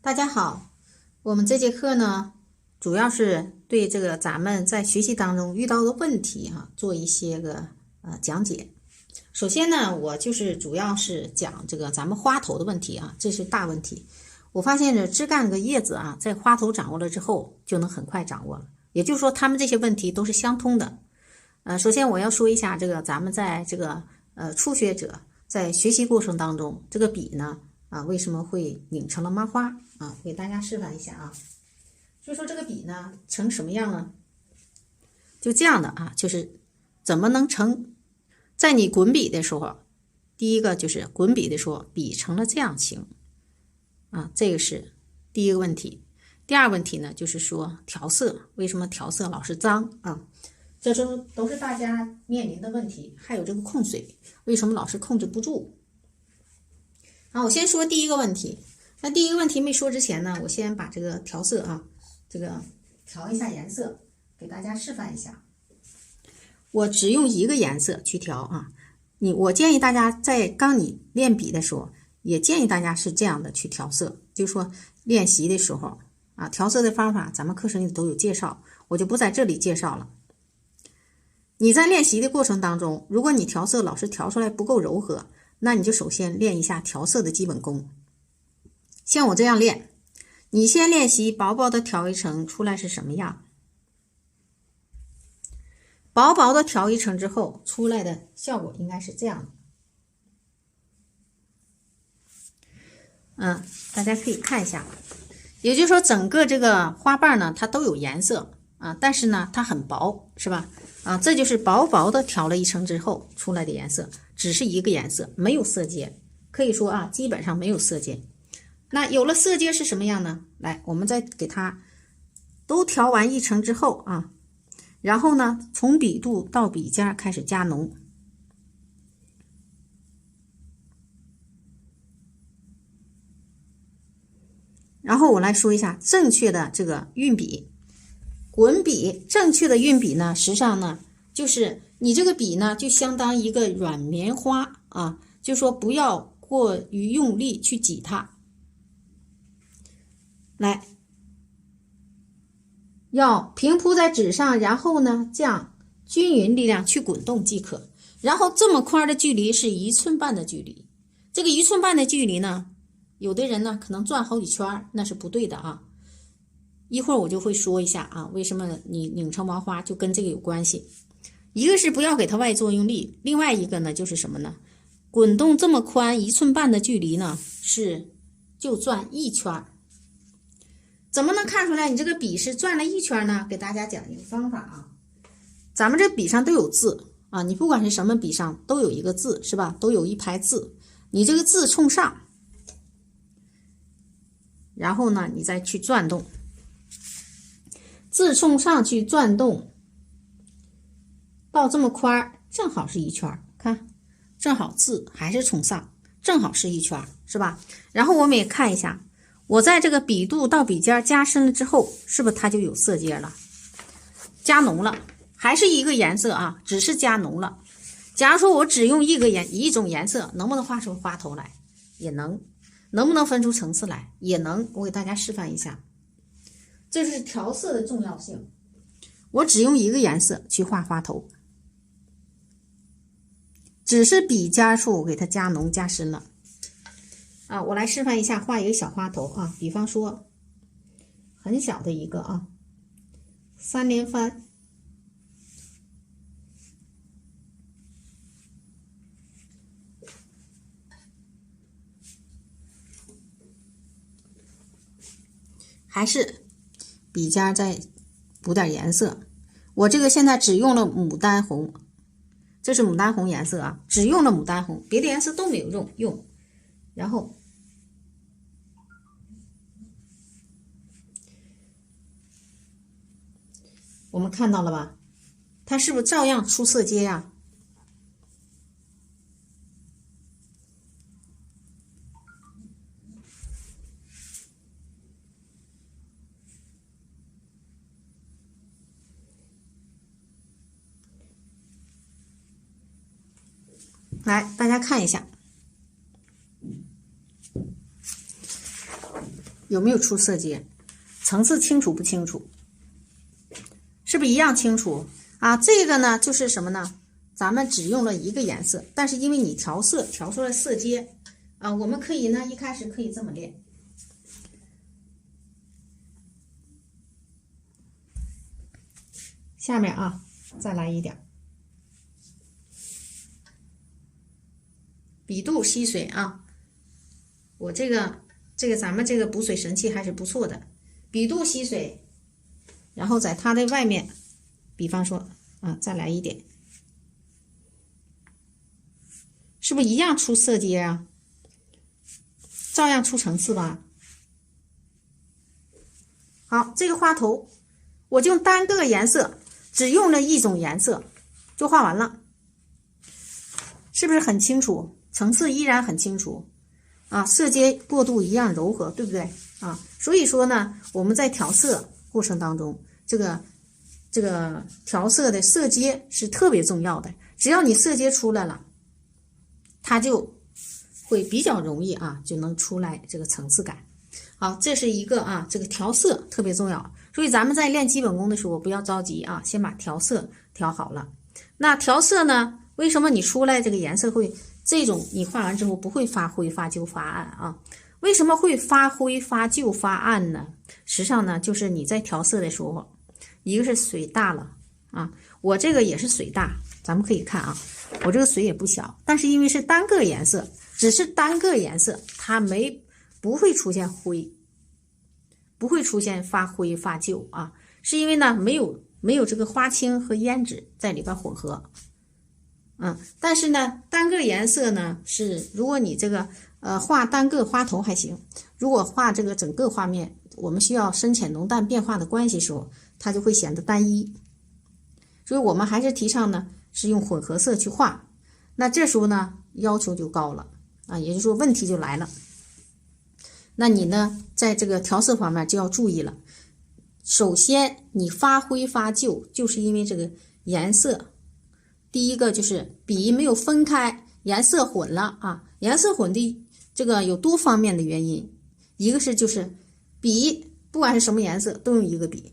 大家好，我们这节课呢，主要是对这个咱们在学习当中遇到的问题做一些个讲解。首先呢，我就是主要是讲这个咱们花头的问题这是大问题。我发现这枝干和叶子在花头掌握了之后，就能很快掌握了。也就是说，他们这些问题都是相通的。首先我要说一下这个咱们在这个初学者在学习过程当中，这个笔呢为什么会拧成了麻花给大家示范一下所以说这个笔呢成什么样呢？就这样的就是怎么能成？在你滚笔的时候，第一个就是滚笔的时候，笔成了这样形这个是第一个问题。第二个问题呢，就是说调色，为什么调色老是脏这都是大家面临的问题。还有这个控水，为什么老是控制不住？我先说第一个问题。那第一个问题没说之前呢，我先把这个调色这个调一下颜色，给大家示范一下。我只用一个颜色去调我建议大家在刚你练笔的时候，也建议大家是这样的去调色，就是说练习的时候调色的方法咱们课程里都有介绍，我就不在这里介绍了。你在练习的过程当中，如果你调色老是调出来不够柔和，那你就首先练一下调色的基本功。像我这样练，你先练习薄薄的调一层出来是什么样，薄薄的调一层之后出来的效果应该是这样的。大家可以看一下，也就是说整个这个花瓣呢它都有颜色但是呢它很薄，是吧？这就是薄薄的调了一层之后出来的颜色，只是一个颜色，没有色阶，可以说基本上没有色阶。那有了色阶是什么样呢？来，我们再给它都调完一层之后然后呢从笔肚到笔尖开始加浓。然后我来说一下正确的这个运笔。滚笔正确的运笔呢，实际上呢就是你这个笔呢就相当于一个软棉花就说不要过于用力去挤它，来要平铺在纸上，然后呢这样均匀力量去滚动即可。然后这么宽的距离是1寸半的距离，这个1寸半的距离呢，有的人呢可能转好几圈，那是不对的一会儿我就会说一下为什么你拧成麻花就跟这个有关系。一个是不要给它外作用力，另外一个呢就是什么呢？滚动这么宽1寸半的距离呢，是就转1圈。怎么能看出来你这个笔是转了1圈呢？给大家讲一个方法咱们这笔上都有字你不管是什么笔上都有一个字，是吧？都有一排字，你这个字冲上，然后呢你再去转动，字冲上去转动到这么宽，正好是1圈，看正好字还是冲上，正好是1圈，是吧？然后我们也看一下，我在这个笔肚到笔尖加深了之后，是不是它就有色阶了，加浓了，还是一个颜色只是加浓了。假如说我只用一种颜色，能不能画出花头来？也能。能不能分出层次来？也能。我给大家示范一下，这是调色的重要性。我只用一个颜色去画花头，只是笔尖处给它加浓加深了我来示范一下，画一个小花头比方说很小的一个3连翻，还是笔尖再补点颜色。我这个现在只用了牡丹红，这是牡丹红颜色只用了牡丹红，别的颜色都没有用。然后我们看到了吧，它是不是照样出色阶呀？来，大家看一下，有没有出色阶？层次清楚不清楚？是不是一样清楚啊？这个呢就是什么呢？咱们只用了一个颜色，但是因为你调色调出来色阶啊，我们可以呢一开始可以这么练。下面啊再来一点，笔肚吸水啊，我这个咱们这个补水神器还是不错的，笔肚吸水。然后在它的外面，比方说啊，再来一点，是不是一样出色阶啊？照样出层次吧。好，这个花头我就单个颜色，只用了一种颜色就画完了，是不是很清楚？层次依然很清楚啊，色阶过渡一样柔和，对不对啊？所以说呢，我们在调色过程当中，这个调色的色阶是特别重要的。只要你色阶出来了，它就会比较容易啊，就能出来这个层次感。好，这是一个啊，这个调色特别重要。所以咱们在练基本功的时候不要着急啊，先把调色调好了。那调色呢，为什么你出来这个颜色会这种你画完之后不会发灰发旧发暗啊？为什么会发灰发旧发暗呢？实际上呢，就是你在调色的时候，一个是水大了啊，我这个也是水大，咱们可以看啊，我这个水也不小，但是因为是单个颜色，只是单个颜色，它不会出现灰，不会出现发灰发旧啊，是因为呢没有这个花青和胭脂在里边混合。但是呢，单个颜色呢是，如果你这个画单个花头还行，如果画这个整个画面，我们需要深浅浓淡变化的关系时候，它就会显得单一。所以我们还是提倡呢是用混合色去画。那这时候呢要求就高了啊，也就是说问题就来了。那你呢在这个调色方面就要注意了。首先你发灰发旧，就是因为这个颜色。第一个就是笔没有分开，颜色混了啊。颜色混的这个有多方面的原因，一个是就是笔不管是什么颜色都用一个笔，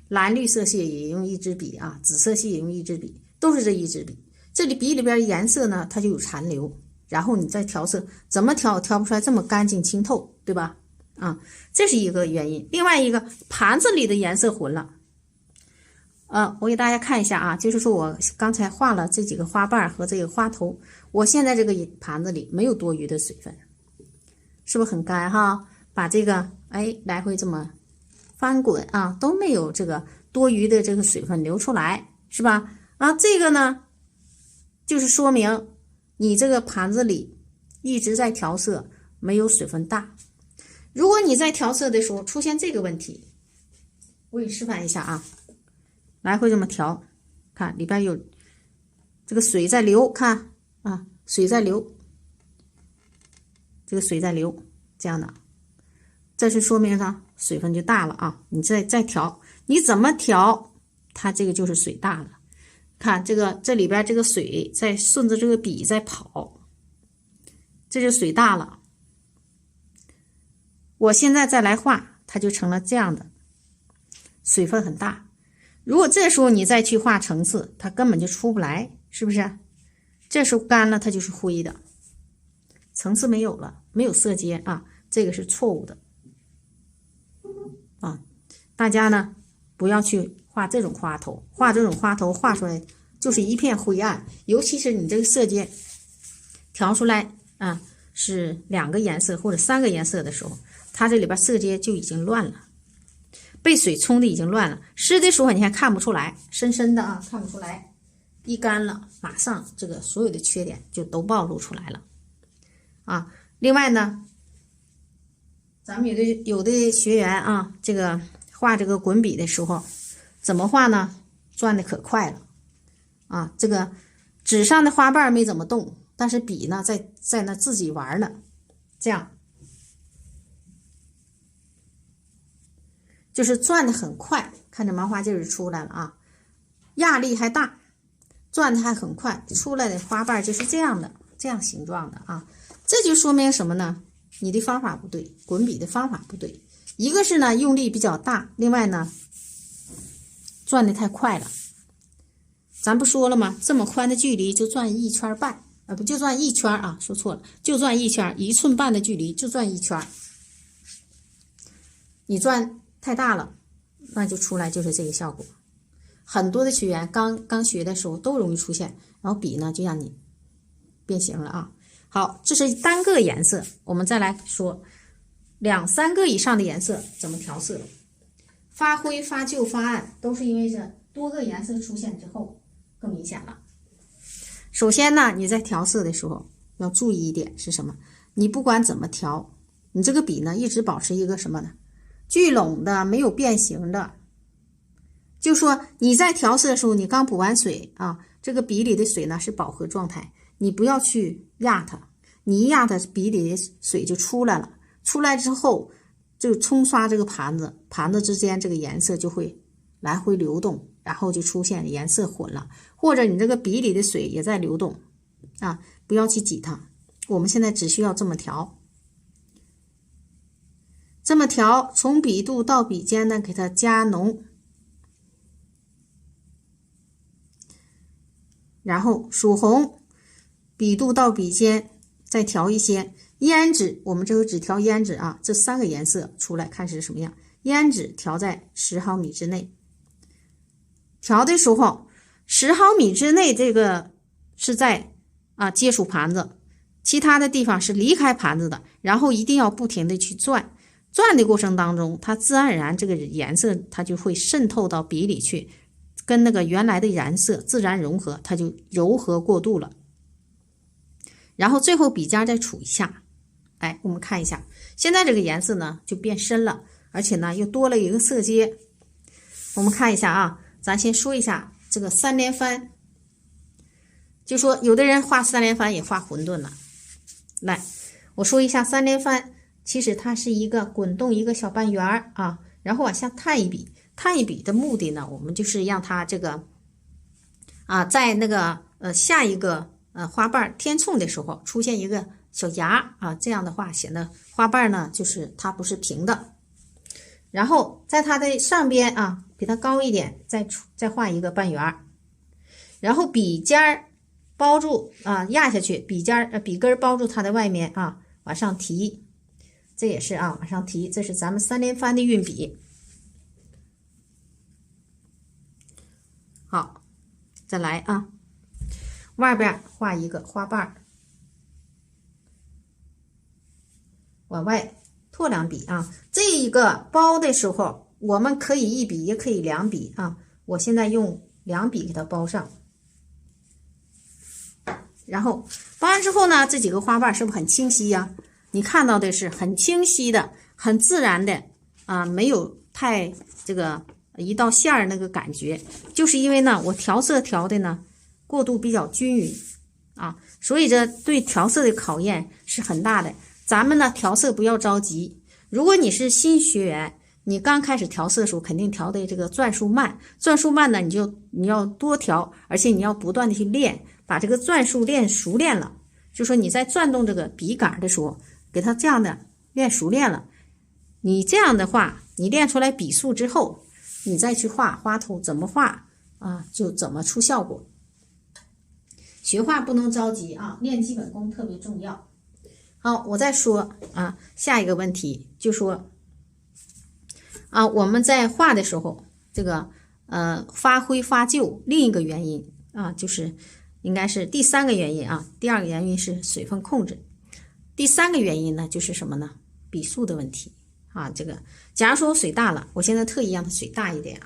蓝绿色系也用一支笔啊，紫色系也用一支笔，都是这一支笔。这里笔里边颜色呢它就有残留，然后你再调色，怎么调不出来这么干净清透，对吧？啊，这是一个原因。另外一个盘子里的颜色混了。我给大家看一下啊，就是说我刚才画了这几个花瓣和这个花头，我现在这个盘子里没有多余的水分，是不是很干哈？把这个来回这么翻滚啊，都没有这个多余的这个水分流出来，是吧？啊，这个呢就是说明你这个盘子里一直在调色，没有水分大。如果你在调色的时候出现这个问题，我给你示范一下啊。来回这么调，看里边有这个水在流，看啊，水在流，这个水在流，这样的，这是说明上水分就大了啊。你再调，你怎么调，它这个就是水大了。看这里边这个水在顺着这个笔在跑，这就水大了。我现在再来画，它就成了这样的，水分很大。如果这时候你再去画层次，它根本就出不来，是不是？这时候干了，它就是灰的，层次没有了，没有色阶啊，这个是错误的啊。大家呢不要去画这种花头，画这种花头画出来就是一片灰暗，尤其是你这个色阶调出来啊是2个颜色或者3个颜色的时候，它这里边色阶就已经乱了。被水冲的已经乱了，湿的时候你还看不出来，深深的啊看不出来，一干了马上这个所有的缺点就都暴露出来了啊。另外呢，咱们有的学员啊，这个画这个滚笔的时候怎么画呢？转的可快了啊，这个纸上的花瓣没怎么动，但是笔呢在那自己玩了，这样就是转的很快，看这麻花劲儿出来了啊，压力还大，转的还很快，出来的花瓣就是这样的，这样形状的啊。这就说明什么呢？你的方法不对，滚笔的方法不对。一个是呢用力比较大，另外呢转的太快了。咱不说了吗？这么宽的距离就转1圈半，不就转1圈啊？说错了，就转1圈，1寸半的距离就转1圈。你转太大了，那就出来就是这个效果。很多的学员刚学的时候都容易出现，然后笔呢就让你变形了啊。好，这是单个颜色，我们再来说2、3个以上的颜色怎么调色。发灰、发旧、发暗，都是因为这多个颜色出现之后更明显了。首先呢，你在调色的时候要注意一点是什么？你不管怎么调，你这个笔呢一直保持一个什么呢？聚拢的，没有变形的。就说你在调色的时候，你刚补完水啊，这个笔里的水呢是饱和状态，你不要去压它，你一压它，笔里的水就出来了。出来之后就冲刷这个盘子，盘子之间这个颜色就会来回流动，然后就出现颜色混了，或者你这个笔里的水也在流动啊，不要去挤它。我们现在只需要这么调，从笔肚到笔尖呢给它加浓，然后曙红，笔肚到笔尖再调一些胭脂，我们这回只调胭脂啊，这3个颜色出来看是什么样。胭脂调在10毫米之内，调的时候10毫米之内，这个是在接触盘子，其他的地方是离开盘子的，然后一定要不停的去转的过程当中，它自然而然这个颜色它就会渗透到笔里去，跟那个原来的颜色自然融合，它就柔和过渡了。然后最后笔尖再杵一下，哎，我们看一下，现在这个颜色呢就变深了，而且呢又多了一个色阶。我们看一下啊，咱先说一下这个3连翻，就说有的人画3连翻也画混沌了。来，我说一下3连翻，其实它是一个滚动一个小半圆啊，然后往下探一笔。探一笔的目的呢，我们就是让它这个在那个下一个花瓣填充的时候出现一个小芽啊，这样的话显得花瓣呢就是它不是平的。然后在它的上边啊比它高一点，再画一个半圆，然后笔尖包住压下去，笔根包住它的外面啊，往上提，这也是往上提，这是咱们3连翻的运笔。好，再来外边画一个花瓣，往外拓2笔这一个包的时候，我们可以1笔也可以2笔我现在用2笔给它包上。然后包完之后呢，这几个花瓣是不是很清晰呀？你看到的是很清晰的，很自然的没有太这个一道线儿那个感觉，就是因为呢我调色调的呢过渡比较均匀所以这对调色的考验是很大的。咱们呢调色不要着急，如果你是新学员，你刚开始调色的时候肯定调的这个转数慢呢，你要多调，而且你要不断的去练，把这个转数练熟练了，就说你在转动这个笔杆的时候给它这样的练熟练了，你这样的话你练出来笔速之后，你再去画花头怎么画就怎么出效果。学画不能着急练基本功特别重要。好，我再说下一个问题，就说我们在画的时候，这个发灰发旧，另一个原因就是应该是第3个原因第2个原因是水分控制，第3个原因呢就是什么呢？笔速的问题这个假如说我水大了，我现在特意让它水大一点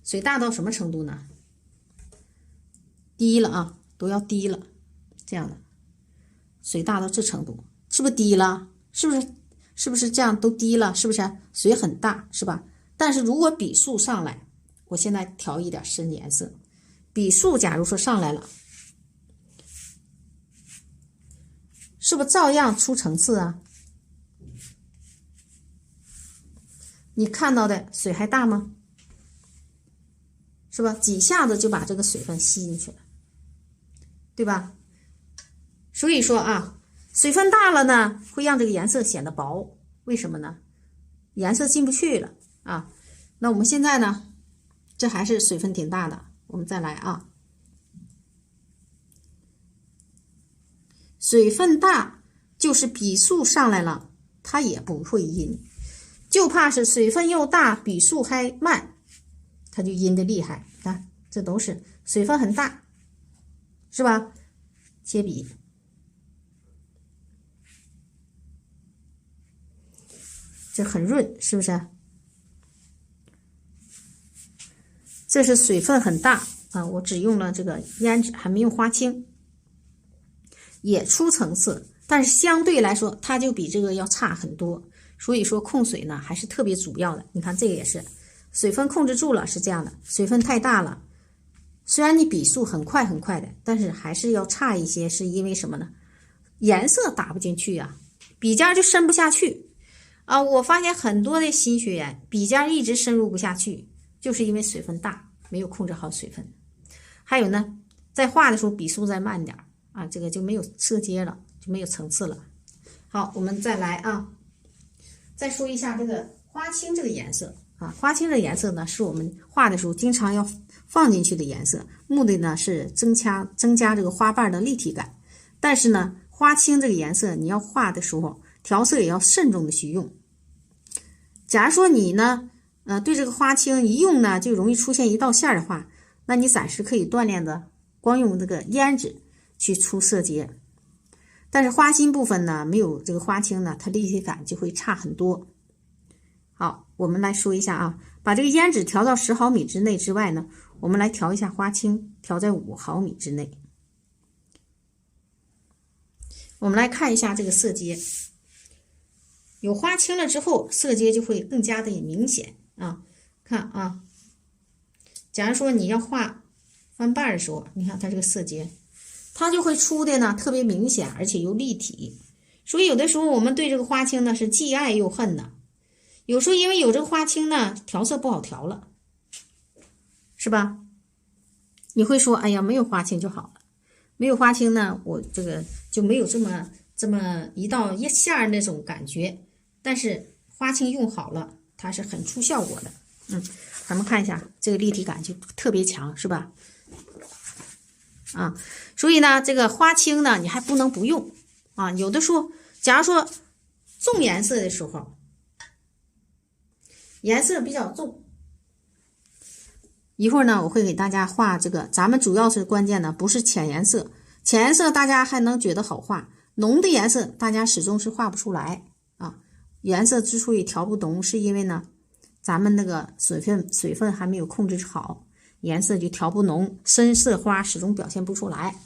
水大到什么程度呢？低了都要低了，这样的水大到这程度，是不是低了？是不是这样都低了？是不是水很大是吧？但是如果笔速上来，我现在调一点深颜色，笔速假如说上来了，是不是照样出层次你看到的水还大吗？是吧？几下子就把这个水分吸进去了，对吧？所以说水分大了呢，会让这个颜色显得薄，为什么呢？颜色进不去了啊。那我们现在呢，这还是水分挺大的，我们再来啊。水分大就是笔数上来了，它也不会阴，就怕是水分又大，笔数还慢，它就阴的厉害。看，这都是水分很大，是吧？切笔，这很润，是不是？这是水分很大啊，我只用了这个胭脂，还没用花青，也出层次，但是相对来说它就比这个要差很多。所以说控水呢还是特别主要的。你看这个也是水分控制住了，是这样的，水分太大了，虽然你笔数很快很快的，但是还是要差一些，是因为什么呢？颜色打不进去呀，笔尖就伸不下去啊。我发现很多的新学员笔尖一直深入不下去，就是因为水分大，没有控制好水分。还有呢，在画的时候笔数再慢点啊，这个就没有色阶了，就没有层次了。好，我们再来啊，再说一下这个花青这个颜色啊。花青的颜色呢，是我们画的时候经常要放进去的颜色，目的呢是增加这个花瓣的立体感。但是呢，花青这个颜色你要画的时候，调色也要慎重的去用。假如说你呢，对这个花青一用呢，就容易出现一道线的话，那你暂时可以锻炼的光用这个胭脂去出色阶。但是花心部分呢，没有这个花青呢，它立体感就会差很多。好，我们来说一下啊，把这个胭脂调到10毫米之内之外呢，我们来调一下花青，调在5毫米之内。我们来看一下这个色阶，有花青了之后，色阶就会更加的明显啊。看啊，假如说你要画翻瓣的时候，你看它这个色阶，它就会出的呢特别明显，而且又立体。所以有的时候我们对这个花青呢是既爱又恨的。有时候因为有这个花青呢，调色不好调了，是吧？你会说，哎呀，没有花青就好了。没有花青呢，我这个就没有这么一道线儿那种感觉。但是花青用好了，它是很出效果的。咱们看一下这个立体感就特别强，是吧？啊，所以呢，这个花青呢，你还不能不用啊。有的时候，假如说重颜色的时候，颜色比较重，一会儿呢，我会给大家画这个。咱们主要是关键呢，不是浅颜色，浅颜色大家还能觉得好画，浓的颜色大家始终是画不出来啊。颜色之所以调不浓，是因为呢，咱们那个水分还没有控制好，颜色就调不浓，深色花始终表现不出来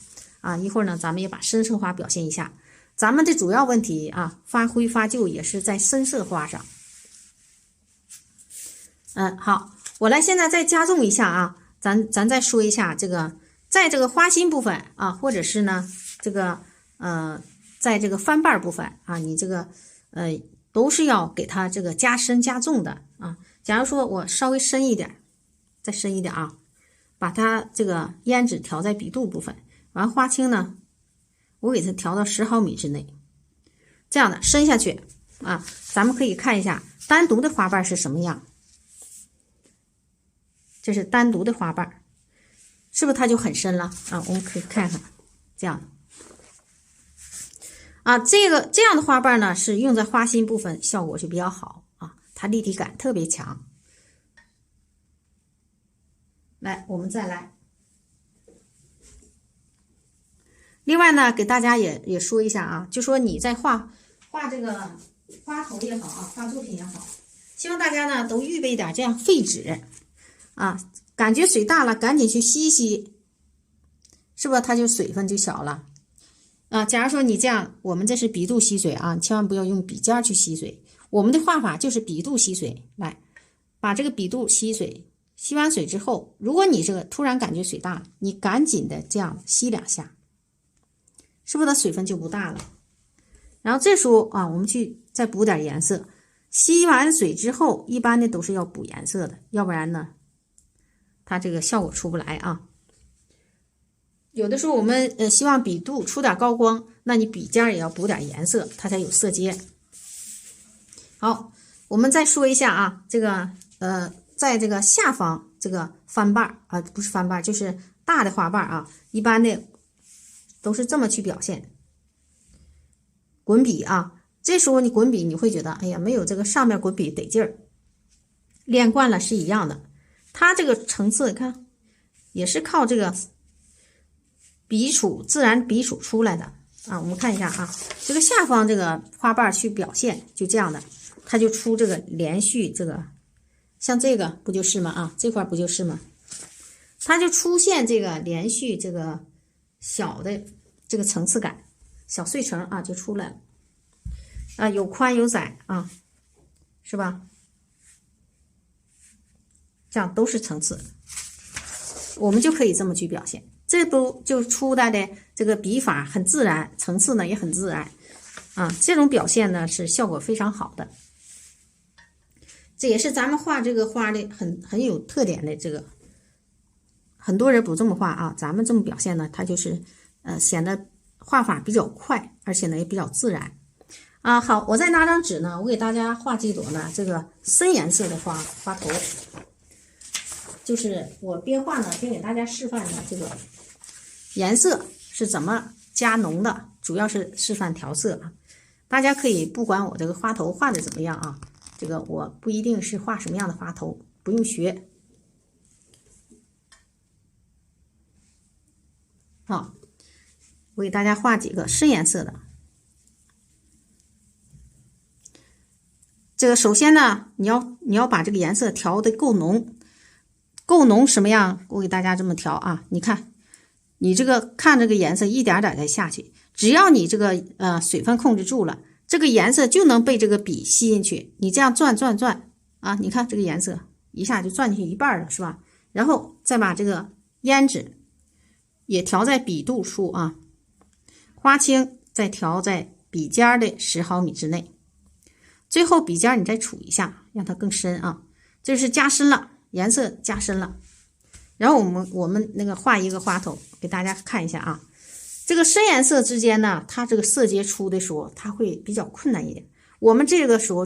啊。一会儿呢，咱们也把深色花表现一下。咱们的主要问题啊，发灰发旧也是在深色花上。好，我来现在再加重一下啊，咱再说一下这个，在这个花心部分啊，或者是呢这个在这个翻瓣部分啊，你这个都是要给它这个加深加重的啊。假如说我稍微深一点，再深一点啊，把它这个胭脂调在笔肚部分，完花青呢，我给它调到10毫米之内，这样的深下去啊，咱们可以看一下单独的花瓣是什么样。这是单独的花瓣，是不是它就很深了啊？我们可以看看这样啊，这样的花瓣呢，是用在花心部分效果就比较好啊，它立体感特别强。来，我们再来。另外呢，给大家也说一下啊，就说你在画这个花头也好啊，画作品也好，希望大家呢都预备点这样废纸。啊，感觉水大了，赶紧去吸一吸，是不是它就水分就小了啊？假如说你这样，我们这是笔肚吸水啊，千万不要用笔尖去吸水。我们的画法就是笔肚吸水，来把这个笔肚吸水，吸完水之后，如果你这个突然感觉水大，你赶紧的这样吸2下，是不是它水分就不大了？然后这时候啊，我们去再补点颜色。吸完水之后，一般的都是要补颜色的，要不然呢，它这个效果出不来啊。有的时候我们希望笔肚出点高光，那你笔尖也要补点颜色，它才有色阶。好，我们再说一下啊，这个在这个下方这个翻瓣啊，不是翻瓣，就是大的花瓣啊，一般的都是这么去表现。滚笔啊，这时候你滚笔你会觉得，哎呀，没有这个上面滚笔得劲儿。练惯了是一样的，它这个层次你看也是靠这个笔触自然笔触出来的啊。我们看一下啊，这个下方这个花瓣去表现，就这样的，它就出这个连续这个，像这个不就是吗？啊，这块不就是吗？它就出现这个连续这个小的这个层次感，小碎层啊就出来了啊，有宽有窄啊，是吧？这样都是层次，我们就可以这么去表现。这都就出来的这个笔法很自然，层次呢也很自然啊，这种表现呢是效果非常好的。这也是咱们画这个花的很有特点的这个，很多人不这么画啊，咱们这么表现呢，它就是显得画法比较快，而且呢也比较自然啊。好，我再拿张纸呢，我给大家画这朵呢这个深颜色的花头，就是我边画呢边给大家示范一下这个颜色是怎么加浓的，主要是示范调色啊。大家可以不管我这个花头画的怎么样啊，这个我不一定是画什么样的花头，不用学。好，我给大家画几个深颜色的。这个首先呢，你要把这个颜色调的够浓，够浓什么样？我给大家这么调啊，你看，你这个看这个颜色一点点的下去，只要你这个水分控制住了，这个颜色就能被这个笔吸进去。你这样转啊，你看这个颜色一下就转进去一半了，是吧？然后再把这个胭脂也调在笔肚处啊，花青再调在笔尖的10毫米之内，最后笔尖你再杵一下，让它更深啊，这是加深了，颜色加深了。然后我们那个画一个花头给大家看一下啊，这个深颜色之间呢，它这个色阶出的时候它会比较困难一点，我们这个时候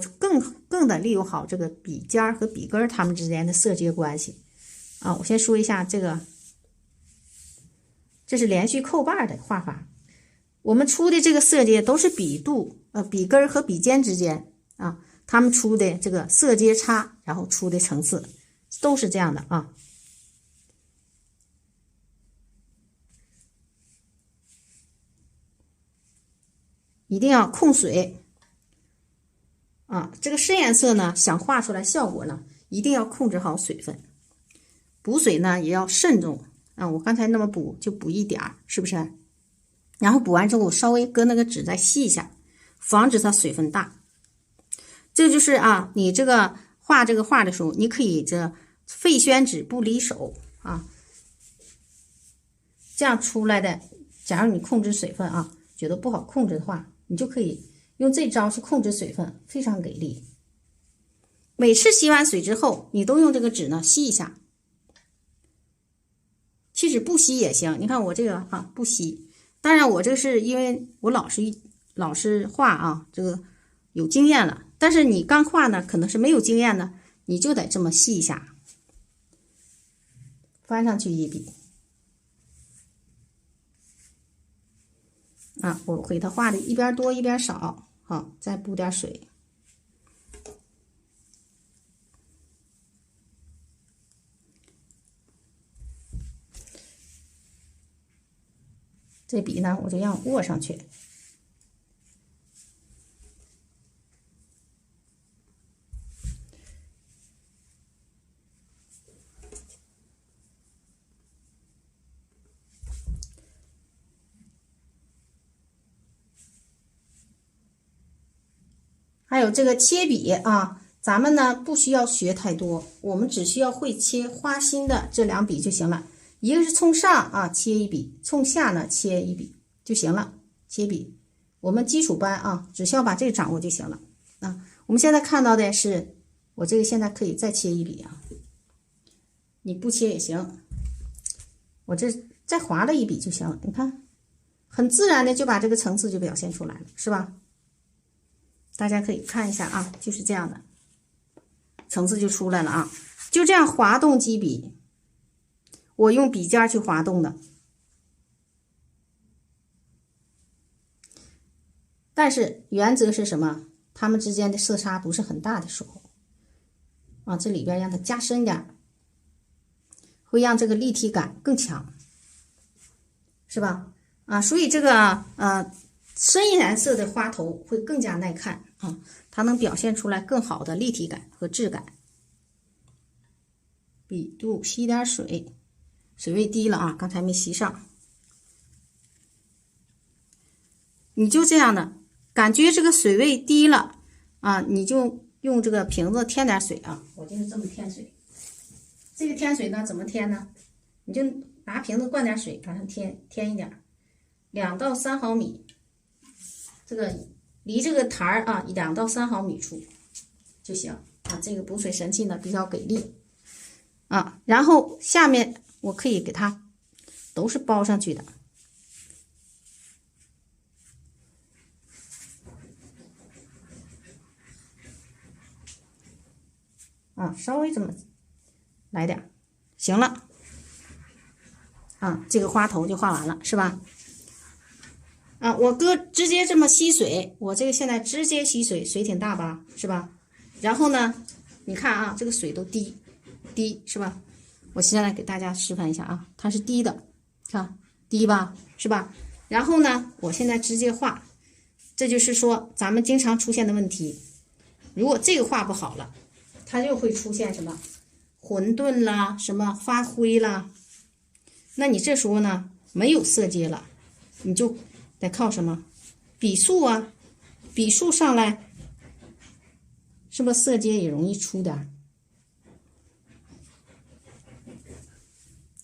更得利用好这个笔尖和笔根它们之间的色阶关系啊。我先说一下这个，这是连续扣瓣的画法，我们出的这个色阶都是笔肚笔根和笔尖之间啊，它们出的这个色阶差，然后出的层次都是这样的啊。一定要控水啊！这个深颜色呢，想画出来效果呢，一定要控制好水分，补水呢也要慎重啊。我刚才那么补就补一点儿，是不是？然后补完之后，我稍微搁那个纸再吸一下，防止它水分大。这就是啊，你这个画这个画的时候，你可以这废宣纸不离手啊，这样出来的。假如你控制水分啊，觉得不好控制的话，你就可以用这招去控制水分，非常给力。每次吸完水之后，你都用这个纸呢吸一下，其实不吸也行。你看我这个啊不吸，当然我这个是因为我老是画啊，这个有经验了。但是你刚画呢，可能是没有经验呢，你就得这么吸一下，翻上去一笔。啊，我给它画的一边多一边少，好，再补点水。这笔呢，我就让握上去。还有这个切笔啊，咱们呢不需要学太多，我们只需要会切花心的这2笔就行了。一个是冲上啊切一笔，冲下呢切一笔就行了。切笔，我们基础班啊，只需要把这个掌握就行了啊。我们现在看到的是，我这个现在可以再切一笔啊，你不切也行。我这再划了一笔就行了。你看，很自然的就把这个层次就表现出来了，是吧？大家可以看一下啊，就是这样的，层次就出来了啊。就这样滑动基笔，我用笔尖去滑动的。但是原则是什么？它们之间的色差不是很大的时候啊，这里边让它加深点，会让这个立体感更强，是吧？啊，所以这个深颜色的花头会更加耐看啊，它能表现出来更好的立体感和质感。笔肚吸点水，水位低了啊，刚才没吸上。你就这样的感觉，这个水位低了啊，你就用这个瓶子添点水啊。我就是这么添水。这个添水呢，怎么添呢？你就拿瓶子灌点水，往上添一点，2到3毫米，这个离这个台儿啊2到3毫米处就行啊。这个补水神器呢比较给力啊。然后下面我可以给它都是包上去的。啊，稍微这么来点，行了。啊，这个花头就画完了，是吧？啊，我哥直接这么吸水，我这个现在直接吸水，水挺大吧，是吧？然后呢，你看啊，这个水都低，是吧？我现在给大家示范一下啊，它是低的，看低吧，是吧？然后呢，我现在直接画，这就是说咱们经常出现的问题，如果这个画不好了，它就会出现什么混沌啦，什么发灰啦。那你这时候呢，没有色阶了，你就得靠什么笔数啊，笔数上来，是不是色阶也容易出点？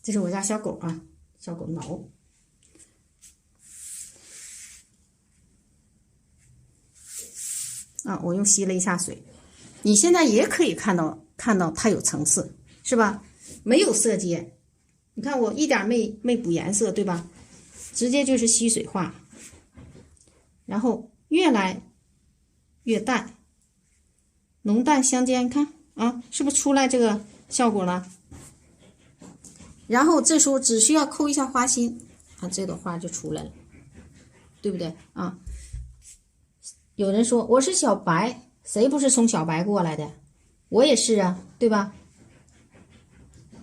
这是我家小狗啊，小狗挠啊，我又吸了一下水。你现在也可以看到它有层次，是吧？没有色阶。你看我一点没补颜色，对吧？直接就是吸水画，然后越来越淡，浓淡相间，看啊，是不是出来这个效果了？然后这时候只需要扣一下花心啊，这朵花就出来了，对不对啊？有人说我是小白，谁不是从小白过来的？我也是啊，对吧？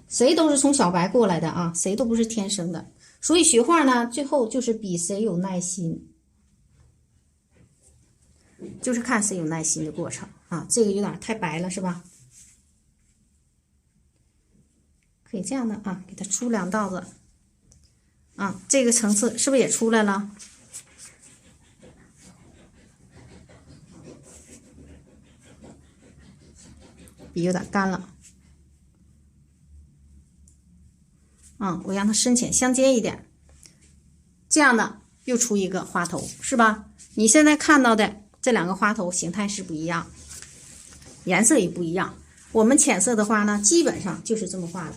谁都是从小白过来的啊，谁都不是天生的。所以学画呢，最后就是比谁有耐心，就是看谁有耐心的过程啊。这个有点太白了，是吧？可以这样的啊，给它出2道子啊，这个层次是不是也出来了？笔有点干了。我让它深浅相间一点，这样的又出一个花头，是吧？你现在看到的这2个花头形态是不一样，颜色也不一样。我们浅色的花呢，基本上就是这么画的。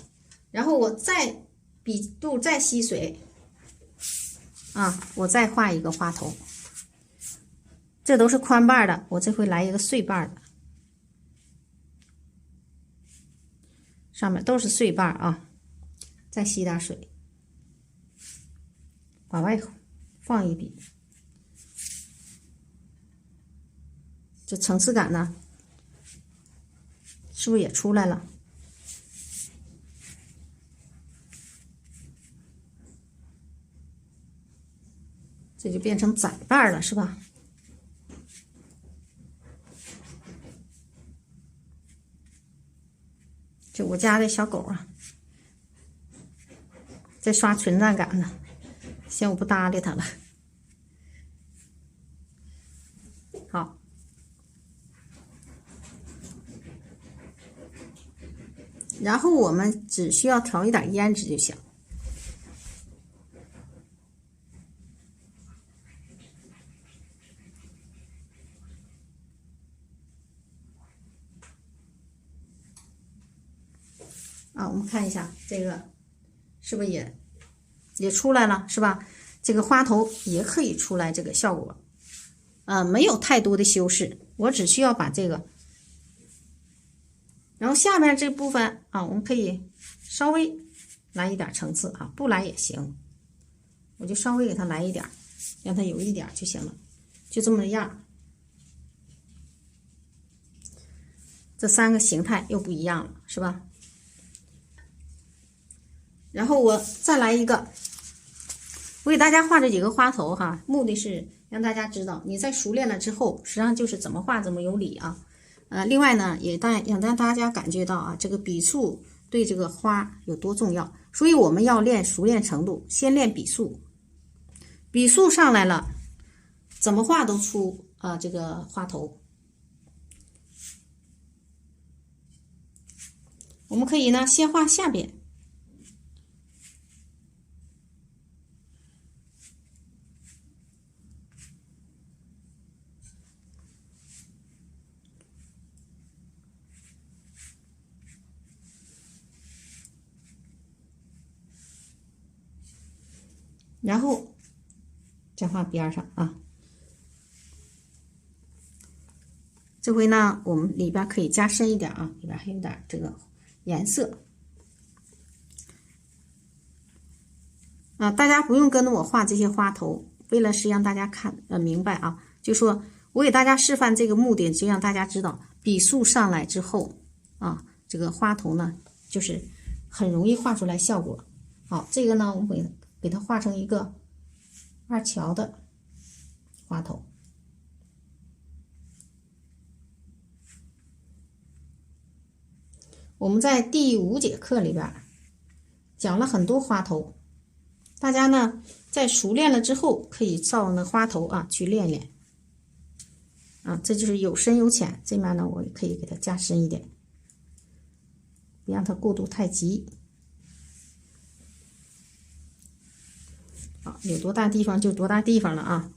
然后我再笔肚再吸水啊，我再画一个花头。这都是宽瓣的，我这回来一个碎瓣的，上面都是碎瓣啊。再吸点水，往外放一笔，这层次感呢，是不是也出来了？这就变成窄瓣了，是吧？这我家的小狗啊，在刷存在感呢，嫌我不搭理它了。好，然后我们只需要调一点胭脂就行。啊，我们看一下这个是不是也也出来了，是吧？这个花头也可以出来这个效果，没有太多的修饰，我只需要把这个，然后下面这部分啊，我们可以稍微来一点层次啊，不来也行，我就稍微给它来一点，让它有一点就行了，就这么样。这3个形态又不一样了，是吧？然后我再来一个，我给大家画这几个花头哈，目的是让大家知道你在熟练了之后，实际上就是怎么画怎么有理啊。另外呢，也让大家感觉到啊，这个笔触对这个花有多重要。所以我们要练熟练程度，先练笔触，笔触上来了，怎么画都出这个花头。我们可以呢先画下边，然后再画边上啊。这回呢，我们里边可以加深一点啊，里边还有点这个颜色啊。大家不用跟着我画这些花头，为了是让大家看明白啊，就说我给大家示范这个目的，就让大家知道笔触上来之后啊，这个花头呢就是很容易画出来效果。好，这个呢，我们给它画成一个2乔的花头。我们在第5节课里边讲了很多花头，大家呢在熟练了之后，可以照那花头啊去练练啊，这就是有深有浅。这面呢，我也可以给它加深一点，别让它过渡太急。好，有多大地方就多大地方了啊。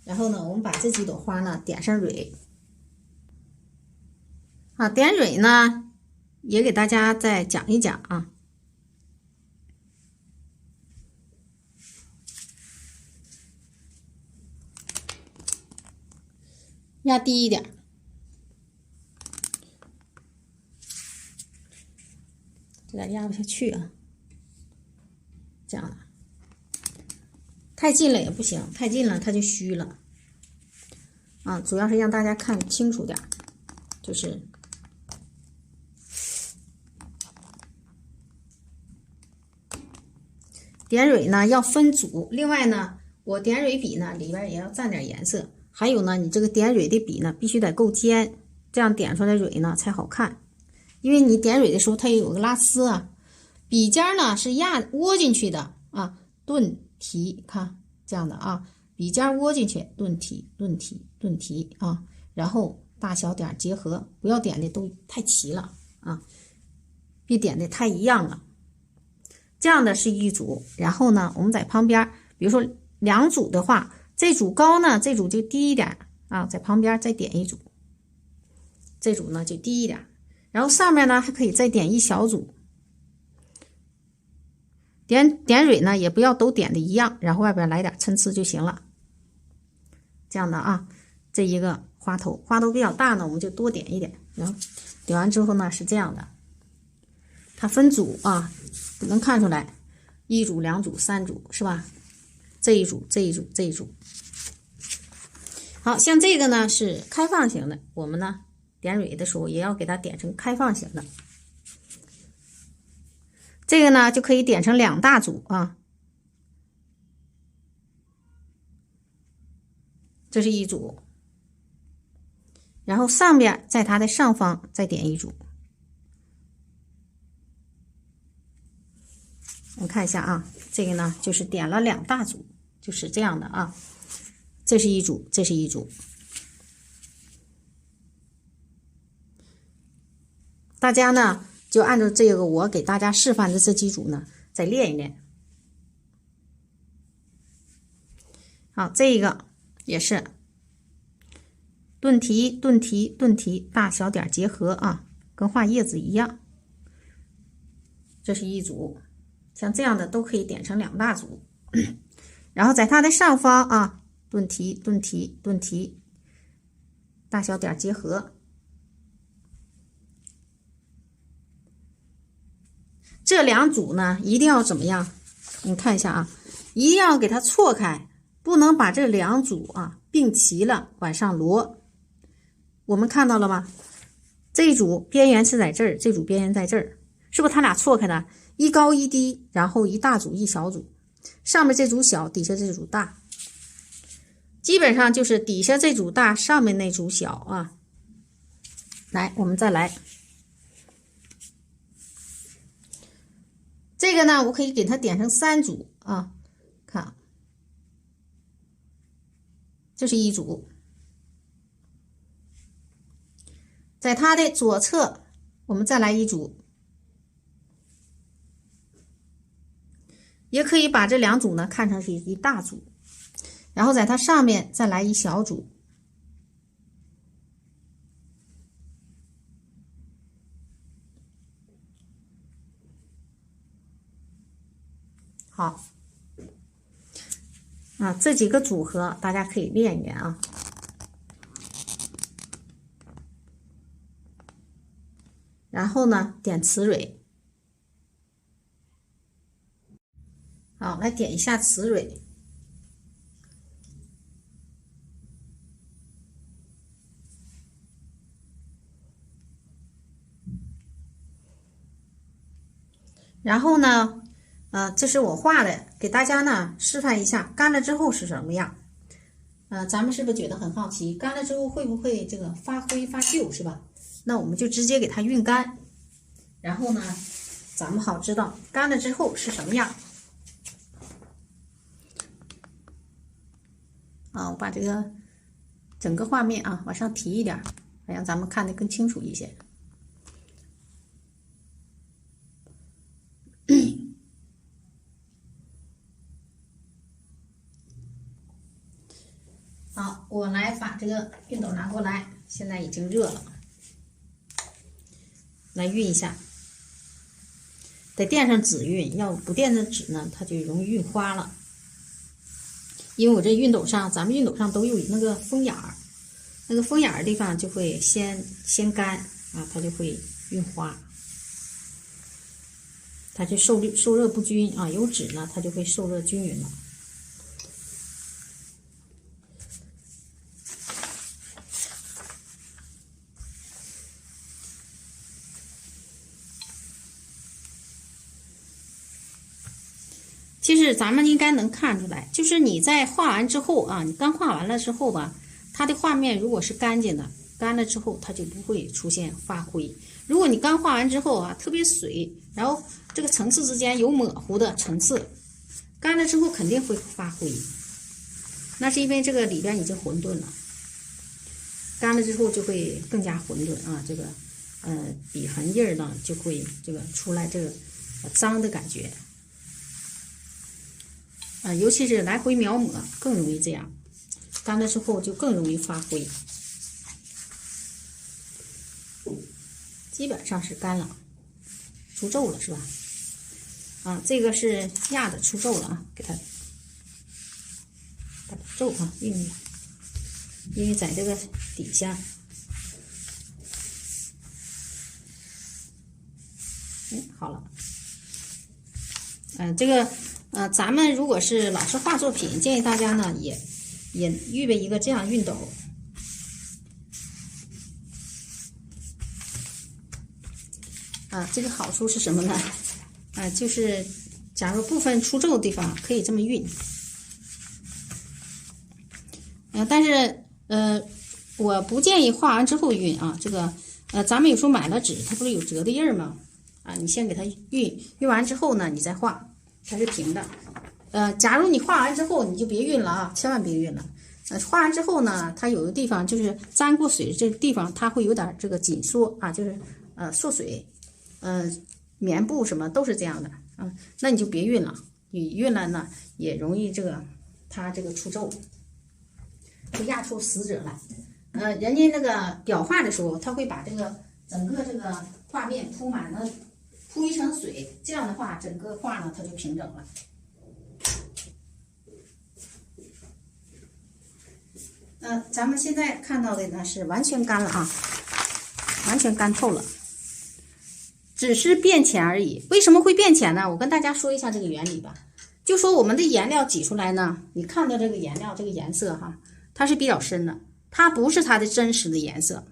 然后呢，我们把这几朵花呢点上蕊。啊，点蕊呢也给大家再讲一讲啊。压低一点，这点压不下去啊。这样的，太近了也不行，太近了它就虚了啊。主要是让大家看清楚点，就是点蕊呢要分组。另外呢，我点蕊笔呢里边也要蘸点颜色。还有呢，你这个点蕊的笔呢必须得够尖，这样点出来蕊呢才好看。因为你点蕊的时候它也有个拉丝啊，笔尖呢是窝进去的啊，顿提，看这样的啊，笔尖窝进去，顿提顿提顿提啊，然后大小点结合，不要点的都太齐了啊，别点的太一样了。这样的是一组，然后呢，我们在旁边，比如说2组的话。这组高呢，这组就低一点啊，在旁边再点一组，这组呢就低一点，然后上面呢还可以再点一小组，点蕊呢也不要都点的一样，然后外边来点参差就行了。这样的啊，这一个花头比较大呢，我们就多点一点，然后点完之后呢是这样的，它分组啊，能看出来1组、2组、3组是吧？这一组，这一组，这一组。好像这个呢是开放型的，我们呢点蕊的时候也要给它点成开放型的。这个呢就可以点成2大组啊，这是一组，然后上边在它的上方再点一组。我们看一下啊，这个呢就是点了2大组，就是这样的啊。这是一组，这是一组。大家呢就按照这个我给大家示范的这几组呢，再练一练。好，这一个也是顿提顿提顿提，大小点结合啊，跟画叶子一样。这是一组，像这样的都可以点成2大组。然后在它的上方啊，顿提顿提顿提，大小点结合。这2组呢，一定要怎么样？你看一下啊，一定要给它错开，不能把这2组啊并齐了往上摞。我们看到了吗？这一组边缘是在这儿，这组边缘在这儿，是不是它俩错开的？一高一低，然后一大组一小组，上面这组小，底下这组大。基本上就是底下这组大，上面那组小啊。来，我们再来。这个呢，我可以给它点成3组啊，看，这是一组。在它的左侧，我们再来一组，也可以把这2组呢看成是一大组，然后在它上面再来一小组。好，这几个组合大家可以练一练啊。然后呢，点雌蕊。好，来点一下雌蕊。然后呢，这是我画的，给大家呢示范一下干了之后是什么样。咱们是不是觉得很好奇？干了之后会不会这个发灰发旧，是吧？那我们就直接给它熨干，然后呢，咱们好知道干了之后是什么样。我把这个整个画面啊往上提一点，让咱们看得更清楚一些。好，我来把这个熨斗拿过来，现在已经热了，来熨一下。得垫上纸熨，要不垫上纸呢，它就容易熨花了。因为我这熨斗上，咱们熨斗上都有那个风眼儿，那个风眼儿的地方就会先干啊，它就会熨花，它就受热不均啊，有纸呢，它就会受热均匀了。其实咱们应该能看出来，就是你在画完之后啊，你刚画完了之后吧，它的画面如果是干净的，干了之后它就不会出现发灰。如果你刚画完之后啊，特别水，然后这个层次之间有模糊的层次，干了之后肯定会发灰。那是因为这个里边已经混沌了，干了之后就会更加混沌啊，这个笔痕印呢就会这个出来这个脏的感觉。尤其是来回描摹更容易这样，干了之后就更容易发灰。基本上是干了，出皱了是吧？这个是压的出皱了啊，给它把皱啊熨一下，因为在这个底下，好了。这个咱们如果是老是画作品，建议大家呢也预备一个这样熨斗。这个好处是什么呢？就是假如部分出皱的地方可以这么熨。但是我不建议画完之后熨啊。这个咱们有时候买了纸，它不是有折的印儿吗？你先给它熨完之后呢，你再画，它是平的。假如你画完之后，你就别熨了啊，千万别熨了。画完之后呢，它有的地方就是沾过水，这个地方它会有点这个紧缩啊，就是缩水。棉布什么都是这样的啊，那你就别熨了，你熨了呢也容易它这个出皱，就压出死褶来。人家那个裱画的时候，他会把这个整个这个画面铺满了，铺一层水，这样的话，整个画呢它就平整了。咱们现在看到的呢是完全干了啊，完全干透了，只是变浅而已。为什么会变浅呢？我跟大家说一下这个原理吧。就说我们的颜料挤出来呢，你看到这个颜料这个颜色哈，它是比较深的，它不是它的真实的颜色，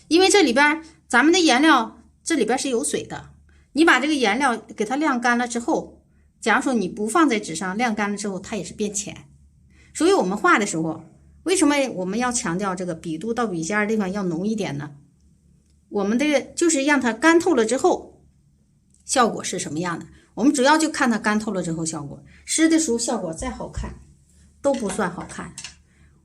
因为这里边咱们的颜料这里边是有水的。你把这个颜料给它晾干了之后，假如说你不放在纸上，晾干了之后，它也是变浅。所以我们画的时候，为什么我们要强调这个笔肚到笔尖的地方要浓一点呢？我们的就是让它干透了之后，效果是什么样的？我们主要就看它干透了之后效果。湿的时候效果再好看都不算好看，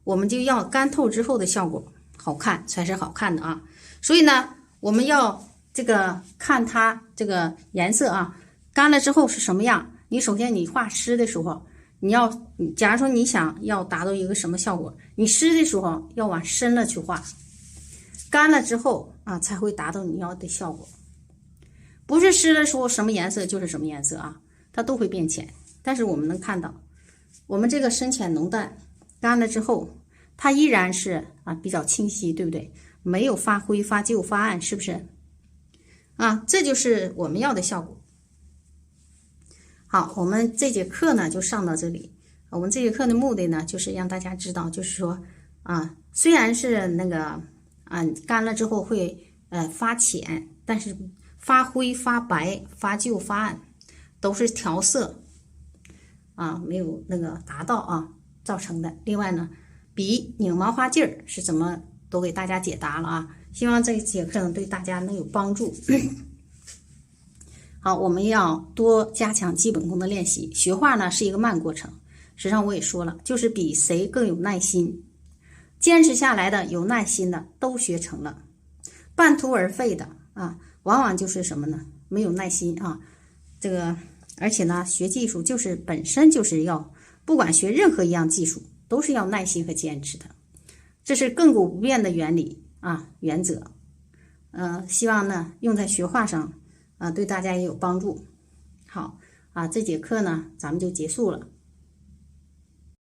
我们就要干透之后的效果好看才是好看的啊。所以呢，我们要这个看它这个颜色啊，干了之后是什么样。你首先你画湿的时候，你要假如说你想要达到一个什么效果，你湿的时候要往深了去画，干了之后啊才会达到你要的效果。不是湿的时候什么颜色就是什么颜色啊，它都会变浅。但是我们能看到，我们这个深浅浓淡干了之后，它依然是比较清晰，对不对？没有发灰发旧发暗，是不是啊？这就是我们要的效果。好，我们这节课呢就上到这里。我们这节课的目的呢，就是让大家知道，就是说虽然是那个干了之后会发浅，但是发灰发白发旧发暗都是调色没有那个达到造成的。另外呢，笔拧毛花劲儿是怎么都给大家解答了啊，希望这节课呢对大家能有帮助。好，我们要多加强基本功的练习。学画呢是一个慢过程，实际上我也说了，就是比谁更有耐心，坚持下来的有耐心的都学成了，半途而废的往往就是什么呢？没有耐心这个而且呢，学技术就是本身就是要，不管学任何一样技术，都是要耐心和坚持的，这是亘古不变的原理原则。希望呢用在学画上对大家也有帮助。好这节课呢咱们就结束了。